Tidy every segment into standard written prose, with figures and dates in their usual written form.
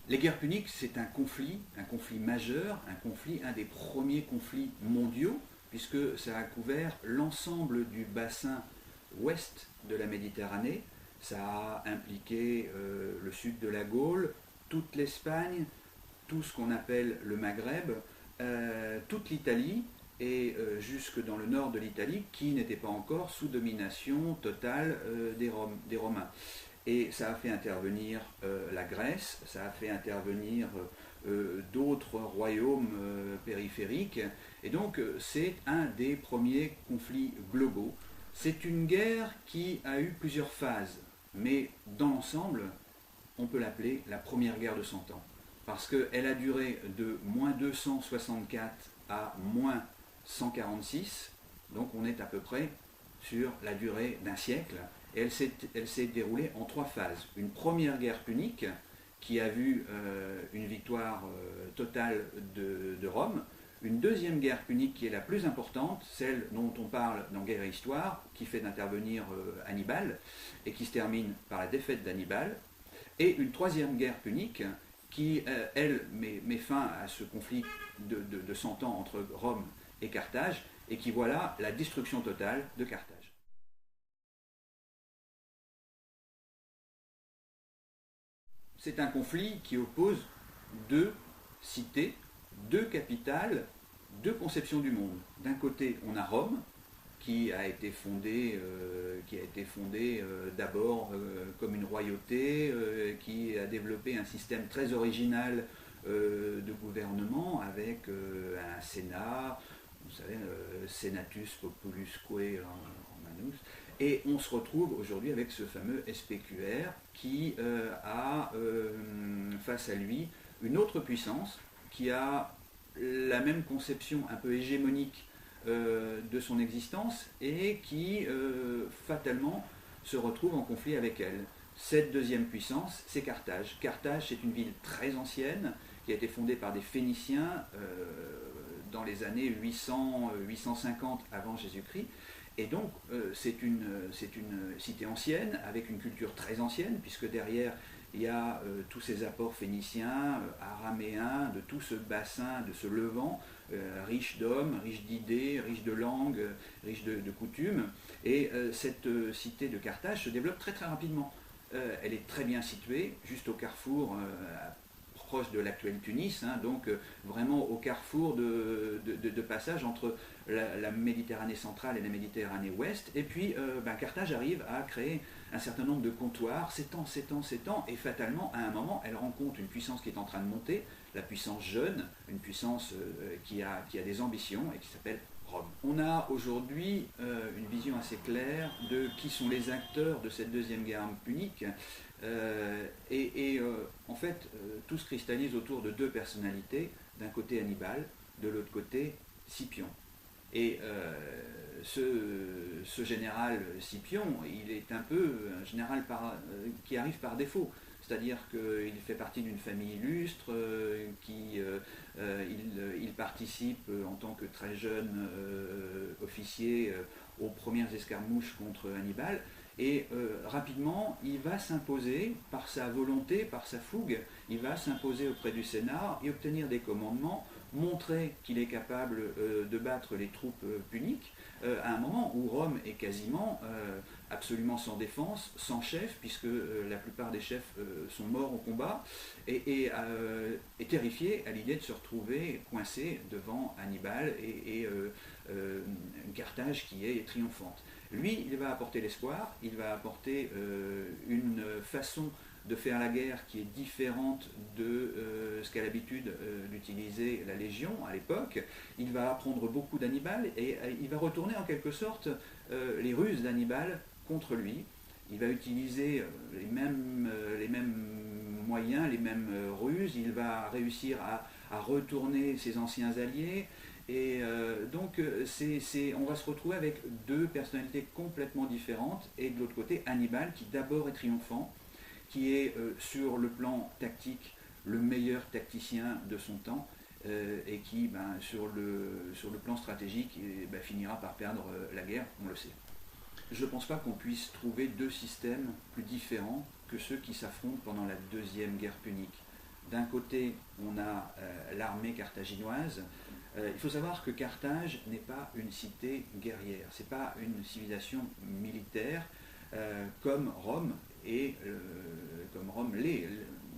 Les guerres puniques, c'est un conflit majeur, un des premiers conflits mondiaux, puisque ça a couvert l'ensemble du bassin ouest de la Méditerranée. Ça a impliqué le sud de la Gaule, toute l'Espagne, tout ce qu'on appelle le Maghreb, toute l'Italie et jusque dans le nord de l'Italie qui n'était pas encore sous domination totale des Romains. Et ça a fait intervenir la Grèce, ça a fait intervenir d'autres royaumes périphériques. Et donc c'est un des premiers conflits globaux. C'est une guerre qui a eu plusieurs phases, mais dans l'ensemble, on peut l'appeler la première guerre de 100 ans. Parce qu'elle a duré de moins 264 à moins 146, donc on est à peu près sur la durée d'un siècle. Et elle s'est déroulée en trois phases. Une première guerre punique qui a vu une victoire totale de Rome. Une deuxième guerre punique qui est la plus importante, celle dont on parle dans Guerre et Histoire, qui fait d'intervenir Hannibal et qui se termine par la défaite d'Hannibal. Et une troisième guerre punique qui, elle, met fin à ce conflit de 100 ans entre Rome et Carthage et qui voilà la destruction totale de Carthage. C'est un conflit qui oppose deux cités, deux capitales, deux conceptions du monde. D'un côté, on a Rome, qui a été fondée d'abord comme une royauté, qui a développé un système très original de gouvernement avec un sénat, vous savez, Senatus Populusque en Manus. Et on se retrouve aujourd'hui avec ce fameux SPQR qui a face à lui une autre puissance qui a la même conception un peu hégémonique de son existence et qui fatalement se retrouve en conflit avec elle. Cette deuxième puissance, c'est Carthage. Carthage, c'est une ville très ancienne qui a été fondée par des Phéniciens dans les années 800-850 avant Jésus-Christ. Et donc, c'est une cité ancienne, avec une culture très ancienne, puisque derrière, il y a tous ces apports phéniciens, araméens, de tout ce bassin, de ce Levant, riche d'hommes, riche d'idées, riche de langues, riche de coutumes. Et cette cité de Carthage se développe très très rapidement. Elle est très bien située, juste au carrefour, proche de l'actuelle Tunis, hein, donc vraiment au carrefour de passage entre la Méditerranée centrale et la Méditerranée ouest. Et puis Carthage arrive à créer un certain nombre de comptoirs, s'étend, et fatalement, à un moment, elle rencontre une puissance qui est en train de monter, la puissance jeune, une puissance qui a des ambitions et qui s'appelle Rome. On a aujourd'hui une vision assez claire de qui sont les acteurs de cette deuxième guerre punique. En fait, tout se cristallise autour de deux personnalités, d'un côté Hannibal, de l'autre côté Scipion. Et ce général Scipion, il est un peu un général qui arrive par défaut. C'est-à-dire qu'il fait partie d'une famille illustre, il participe en tant que très jeune officier aux premières escarmouches contre Hannibal. Et rapidement, il va s'imposer par sa volonté, par sa fougue, il va s'imposer auprès du Sénat et obtenir des commandements, montrer qu'il est capable de battre les troupes puniques, à un moment où Rome est quasiment absolument sans défense, sans chef, puisque la plupart des chefs sont morts au combat, et est terrifié à l'idée de se retrouver coincé devant Hannibal et une Carthage qui est triomphante. Lui, il va apporter l'espoir, il va apporter une façon de faire la guerre qui est différente de ce qu'a l'habitude d'utiliser la Légion à l'époque. Il va apprendre beaucoup d'Hannibal et il va retourner en quelque sorte les ruses d'Hannibal contre lui. Il va utiliser les mêmes moyens, les mêmes ruses. Il va réussir à retourner ses anciens alliés. Et donc on va se retrouver avec deux personnalités complètement différentes. Et de l'autre côté, Hannibal qui d'abord est triomphant, qui est sur le plan tactique le meilleur tacticien de son temps et qui sur le plan stratégique finira par perdre la guerre, on le sait. Je ne pense pas qu'on puisse trouver deux systèmes plus différents que ceux qui s'affrontent pendant la deuxième guerre punique. D'un côté, on a l'armée carthaginoise. Il faut savoir que Carthage n'est pas une cité guerrière, ce n'est pas une civilisation militaire comme Rome et comme Rome l'est.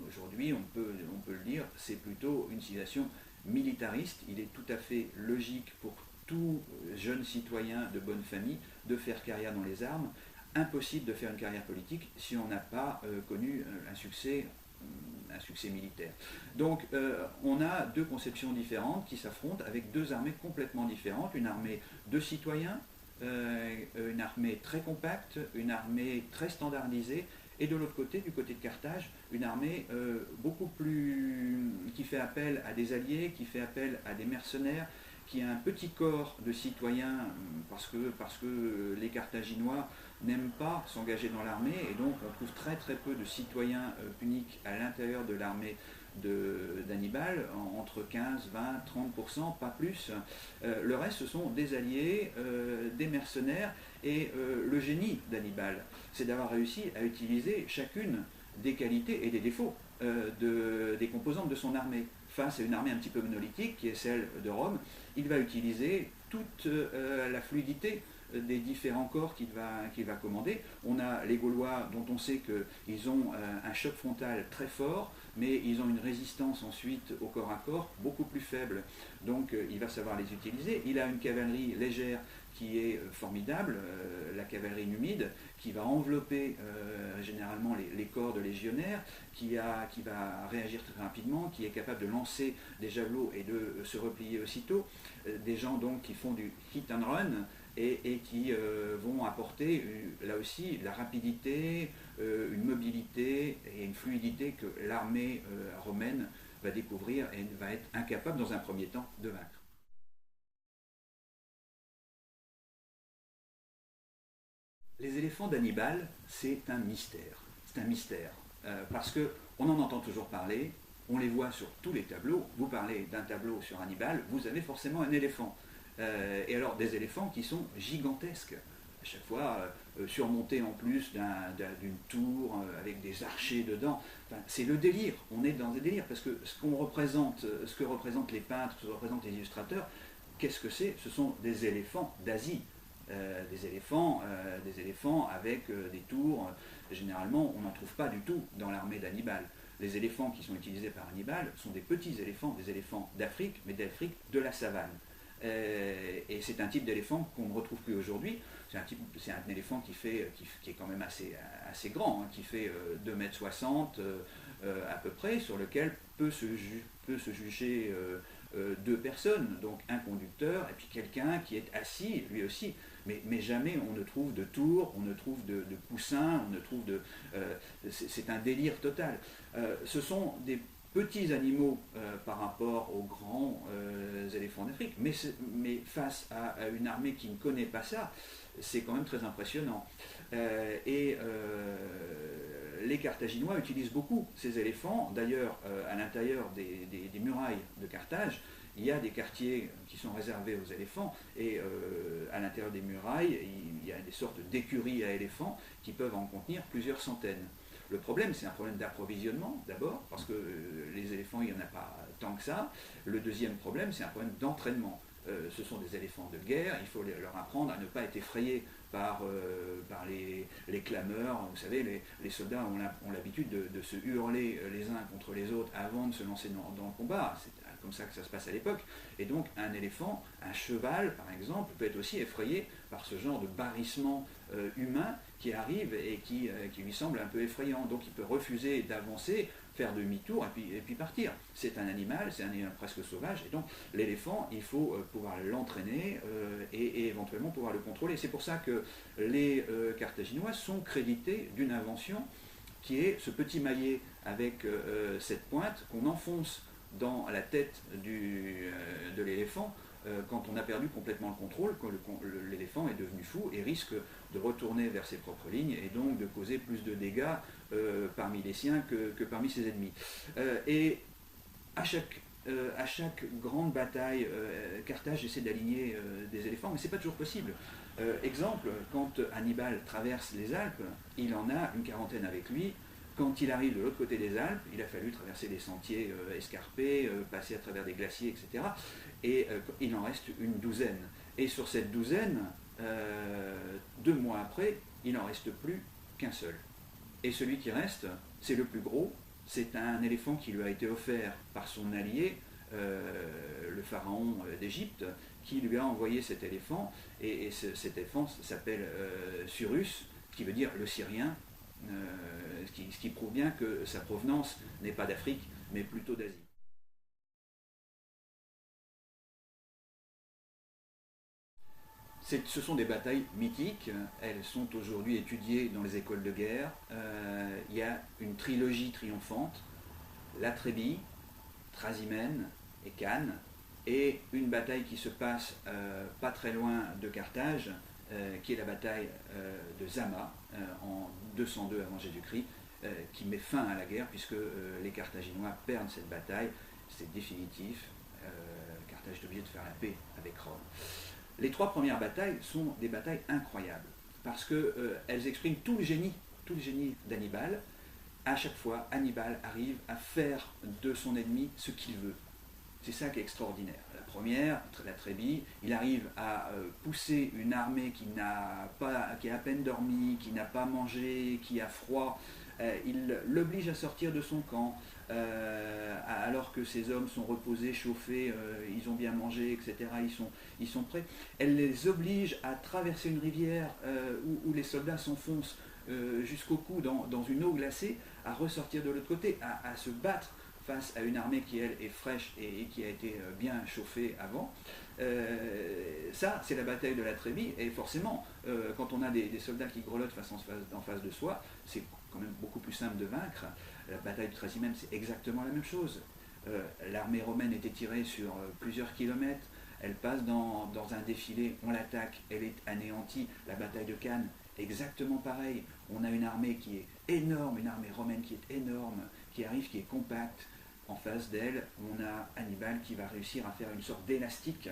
Aujourd'hui, on peut le dire, c'est plutôt une civilisation militariste. Il est tout à fait logique pour tout jeune citoyen de bonne famille de faire carrière dans les armes. Impossible de faire une carrière politique si on n'a pas connu un succès militaire. Donc on a deux conceptions différentes qui s'affrontent avec deux armées complètement différentes. Une armée de citoyens, une armée très compacte, une armée très standardisée, et de l'autre côté, du côté de Carthage, une armée beaucoup plus qui fait appel à des alliés, qui fait appel à des mercenaires, qui a un petit corps de citoyens parce que les Carthaginois n'aiment pas s'engager dans l'armée, et donc on trouve très très peu de citoyens puniques à l'intérieur de l'armée d'Hannibal, entre 15, 20, 30%, pas plus. Le reste, ce sont des alliés, des mercenaires, et le génie d'Hannibal, c'est d'avoir réussi à utiliser chacune des qualités et des défauts des composantes de son armée. Face à une armée un petit peu monolithique, qui est celle de Rome, il va utiliser toute la fluidité des différents corps qu'il va commander. On a les Gaulois, dont on sait qu'ils ont un choc frontal très fort, mais ils ont une résistance ensuite au corps à corps beaucoup plus faible. Donc il va savoir les utiliser. Il a une cavalerie légère qui est formidable, la cavalerie numide, qui va envelopper généralement les corps de légionnaires, qui va réagir très rapidement, qui est capable de lancer des javelots et de se replier aussitôt. Des gens donc qui font du hit and run, et qui vont apporter là aussi la rapidité, une mobilité et une fluidité que l'armée romaine va découvrir et va être incapable dans un premier temps de vaincre. Les éléphants d'Hannibal, c'est un mystère. C'est un mystère. Parce qu'on en entend toujours parler, on les voit sur tous les tableaux. Vous parlez d'un tableau sur Hannibal, vous avez forcément un éléphant. Et alors des éléphants qui sont gigantesques, à chaque fois surmontés en plus d'une tour avec des archers dedans. Enfin, c'est le délire, on est dans des délires, parce que ce que représentent les peintres, ce que représentent les illustrateurs, qu'est-ce que c'est? Ce sont des éléphants d'Asie. Des éléphants avec des tours. Généralement, on n'en trouve pas du tout dans l'armée d'Hannibal. Les éléphants qui sont utilisés par Hannibal sont des petits éléphants, des éléphants d'Afrique, mais d'Afrique de la savane. Et c'est un type d'éléphant qu'on ne retrouve plus aujourd'hui. C'est un éléphant qui est quand même assez grand, hein, qui fait 2,60 m à peu près, sur lequel peut se juger deux personnes, donc un conducteur et puis quelqu'un qui est assis lui aussi. Mais jamais on ne trouve de tour, on ne trouve de coussin, on ne trouve de... c'est un délire total. Ce sont des petits animaux par rapport aux grands éléphants d'Afrique, mais face à une armée qui ne connaît pas ça, c'est quand même très impressionnant. Les Carthaginois utilisent beaucoup ces éléphants. D'ailleurs, à l'intérieur des murailles de Carthage, il y a des quartiers qui sont réservés aux éléphants, et à l'intérieur des murailles, il y a des sortes d'écuries à éléphants qui peuvent en contenir plusieurs centaines. Le problème, c'est un problème d'approvisionnement, d'abord, parce que les éléphants, il n'y en a pas tant que ça. Le deuxième problème, c'est un problème d'entraînement. Ce sont des éléphants de guerre, il faut leur apprendre à ne pas être effrayés par les clameurs. Vous savez, les soldats ont l'habitude de se hurler les uns contre les autres avant de se lancer dans le combat. C'est comme ça que ça se passe à l'époque. Et donc un éléphant, un cheval par exemple, peut être aussi effrayé par ce genre de barrissement humain qui arrive et qui lui semble un peu effrayant. Donc il peut refuser d'avancer, faire demi-tour et puis partir. C'est un animal presque sauvage, et donc l'éléphant, il faut pouvoir l'entraîner et éventuellement pouvoir le contrôler. C'est pour ça que les Carthaginois sont crédités d'une invention qui est ce petit maillet avec cette pointe qu'on enfonce dans la tête de l'éléphant quand on a perdu complètement le contrôle, quand l'éléphant est devenu fou et risque de retourner vers ses propres lignes et donc de causer plus de dégâts parmi les siens que parmi ses ennemis. Et à chaque grande bataille, Carthage essaie d'aligner des éléphants, mais ce n'est pas toujours possible. Exemple, quand Hannibal traverse les Alpes, il en a une quarantaine avec lui. Quand il arrive de l'autre côté des Alpes, il a fallu traverser des sentiers escarpés, passer à travers des glaciers, etc. Et il en reste une douzaine. Et sur cette douzaine, 2 mois après, il n'en reste plus qu'un seul. Et celui qui reste, c'est le plus gros. C'est un éléphant qui lui a été offert par son allié, le pharaon d'Égypte, qui lui a envoyé cet éléphant. Et cet éléphant s'appelle Surus, qui veut dire le Syrien, ce qui prouve bien que sa provenance n'est pas d'Afrique, mais plutôt d'Asie. Ce sont des batailles mythiques, elles sont aujourd'hui étudiées dans les écoles de guerre. Il y a une trilogie triomphante, la Trébie, Trasimène et Cannes, et une bataille qui se passe pas très loin de Carthage, qui est la bataille de Zama en 202 avant Jésus-Christ, qui met fin à la guerre puisque les Carthaginois perdent cette bataille, c'est définitif, Carthage est obligé de faire la paix avec Rome. Les 3 premières batailles sont des batailles incroyables, parce qu'elles expriment tout le génie d'Hannibal. À chaque fois, Hannibal arrive à faire de son ennemi ce qu'il veut. C'est ça qui est extraordinaire. La première, la Trébie, il arrive à pousser une armée qui a à peine dormi, qui n'a pas mangé, qui a froid. Il l'oblige à sortir de son camp, alors que ses hommes sont reposés, chauffés, ils ont bien mangé, etc. Ils sont prêts. Elle les oblige à traverser une rivière où les soldats s'enfoncent jusqu'au cou dans une eau glacée, à ressortir de l'autre côté, à se battre face à une armée qui, elle, est fraîche et qui a été bien chauffée avant. Ça, c'est la bataille de la Trébie, et forcément, quand on a des soldats qui grelottent en face de soi, c'est quand même beaucoup plus simple de vaincre. La bataille de Trasimène, c'est exactement la même chose. L'armée romaine est étirée sur plusieurs kilomètres, elle passe dans un défilé, on l'attaque, elle est anéantie. La bataille de Cannes, exactement pareil. On a une armée qui est énorme, une armée romaine qui est énorme, qui arrive, qui est compacte. En face d'elle, on a Hannibal qui va réussir à faire une sorte d'élastique.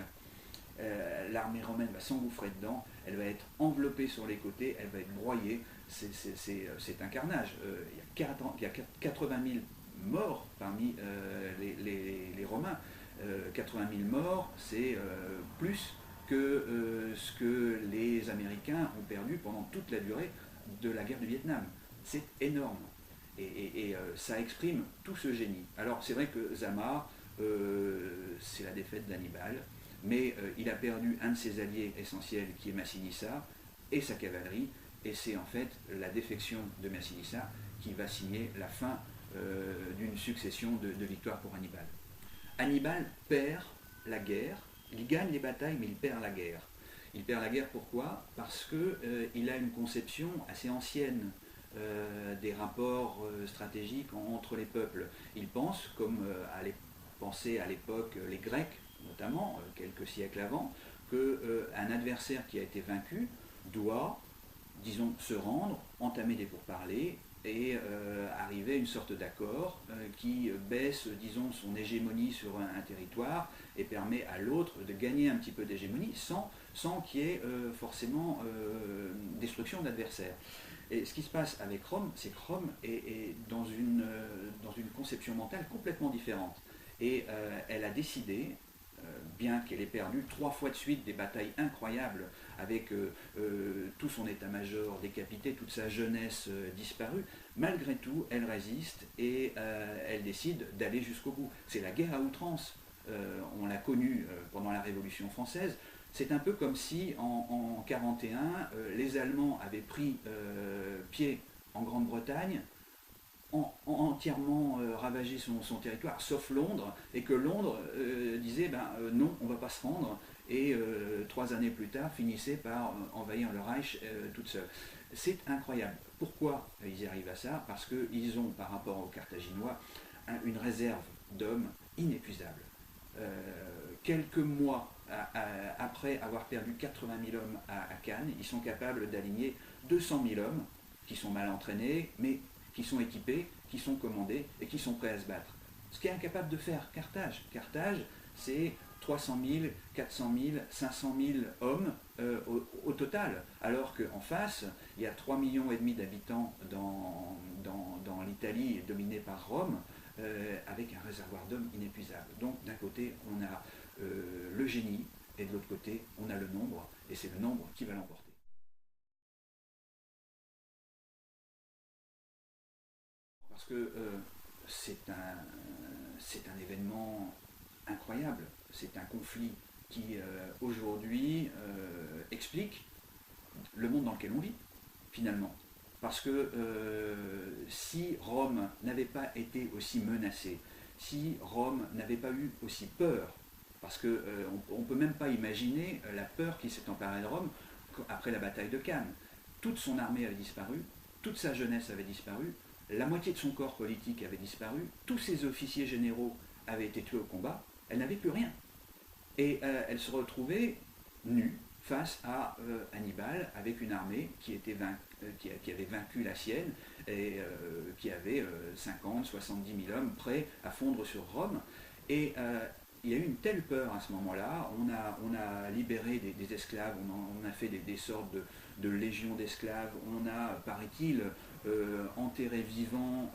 L'armée romaine va s'engouffrer dedans, elle va être enveloppée sur les côtés, elle va être broyée. C'est un carnage. Il y a 80 000 morts parmi les Romains. 80 000 morts, c'est plus que ce que les Américains ont perdu pendant toute la durée de la guerre du Vietnam. C'est énorme. Et ça exprime tout ce génie. Alors c'est vrai que Zama, c'est la défaite d'Hannibal, mais il a perdu un de ses alliés essentiels qui est Massinissa et sa cavalerie, et c'est en fait la défection de Massinissa qui va signer la fin d'une succession de victoires pour Hannibal. Hannibal perd la guerre, il gagne les batailles mais il perd la guerre. Il perd la guerre pourquoi? Parce qu'il a une conception assez ancienne des rapports stratégiques entre les peuples. Il pense, comme pensaient à l'époque les Grecs, notamment quelques siècles avant, qu'un adversaire qui a été vaincu doit, disons, se rendre, entamer des pourparlers et arriver à une sorte d'accord qui baisse, disons, son hégémonie sur un territoire et permet à l'autre de gagner un petit peu d'hégémonie sans qu'il y ait forcément destruction d'adversaires. Et ce qui se passe avec Rome, c'est que Rome est dans une conception mentale complètement différente. Et elle a décidé, bien qu'elle ait perdu 3 fois de suite des batailles incroyables, avec tout son état-major décapité, toute sa jeunesse disparue, malgré tout, elle résiste et elle décide d'aller jusqu'au bout. C'est la guerre à outrance. On l'a connue pendant la Révolution française. C'est un peu comme si en 1941, les Allemands avaient pris pied en Grande-Bretagne, ont entièrement ravagé son territoire, sauf Londres, et que Londres disait non, on ne va pas se rendre, et 3 années plus tard finissait par envahir le Reich toute seule. C'est incroyable. Pourquoi ils y arrivent à ça? Parce qu'ils ont, par rapport aux Carthaginois, une réserve d'hommes inépuisable. Quelques mois après avoir perdu 80 000 hommes à Cannes, ils sont capables d'aligner 200 000 hommes qui sont mal entraînés, mais qui sont équipés, qui sont commandés et qui sont prêts à se battre. Ce qui est incapable de faire Carthage. Carthage, c'est 300 000, 400 000, 500 000 hommes au total, alors qu'en face, il y a 3,5 millions d'habitants dans l'Italie dominée par Rome, avec un réservoir d'hommes inépuisable. Donc d'un côté, on a le génie, et de l'autre côté, on a le nombre, et c'est le nombre qui va l'emporter. Parce que c'est un événement incroyable, c'est un conflit qui aujourd'hui explique le monde dans lequel on vit, finalement. Parce que si Rome n'avait pas été aussi menacée, si Rome n'avait pas eu aussi peur, parce qu'on ne peut même pas imaginer la peur qui s'est emparée de Rome après la bataille de Cannes. Toute son armée avait disparu, toute sa jeunesse avait disparu, la moitié de son corps politique avait disparu, tous ses officiers généraux avaient été tués au combat, elle n'avait plus rien. Et elle se retrouvait nue face à Hannibal avec une armée qui avait vaincu la sienne et qui avait 50, 70 000 hommes prêts à fondre sur Rome. Et il y a eu une telle peur à ce moment-là, on a libéré des esclaves, on a fait des sortes de légions d'esclaves, on a, paraît-il, enterré vivants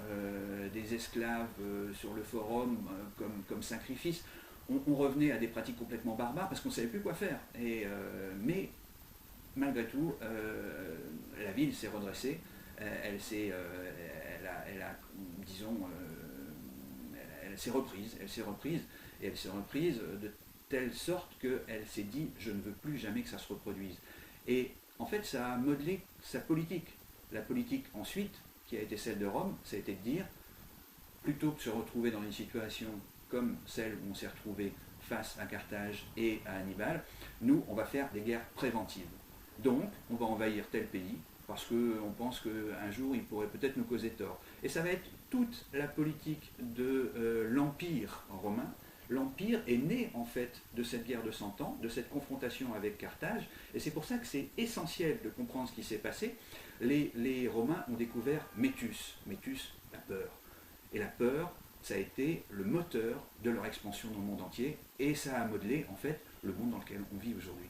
des esclaves sur le forum comme sacrifice. On revenait à des pratiques complètement barbares parce qu'on ne savait plus quoi faire. Mais malgré tout, la ville s'est redressée, elle s'est reprise, et elle s'est reprise de telle sorte qu'elle s'est dit je ne veux plus jamais que ça se reproduise. Et en fait, ça a modelé sa politique. La politique ensuite, qui a été celle de Rome, ça a été de dire plutôt que de se retrouver dans une situation comme celle où on s'est retrouvé face à Carthage et à Hannibal, nous, on va faire des guerres préventives. Donc, on va envahir tel pays, parce qu'on pense qu'un jour, il pourrait peut-être nous causer tort. Et ça va être toute la politique de l'Empire romain. L'Empire est né, en fait, de cette guerre de 100 ans, de cette confrontation avec Carthage, et c'est pour ça que c'est essentiel de comprendre ce qui s'est passé. Les Romains ont découvert Métus, la peur. Et la peur, ça a été le moteur de leur expansion dans le monde entier, et ça a modelé, en fait, le monde dans lequel on vit aujourd'hui.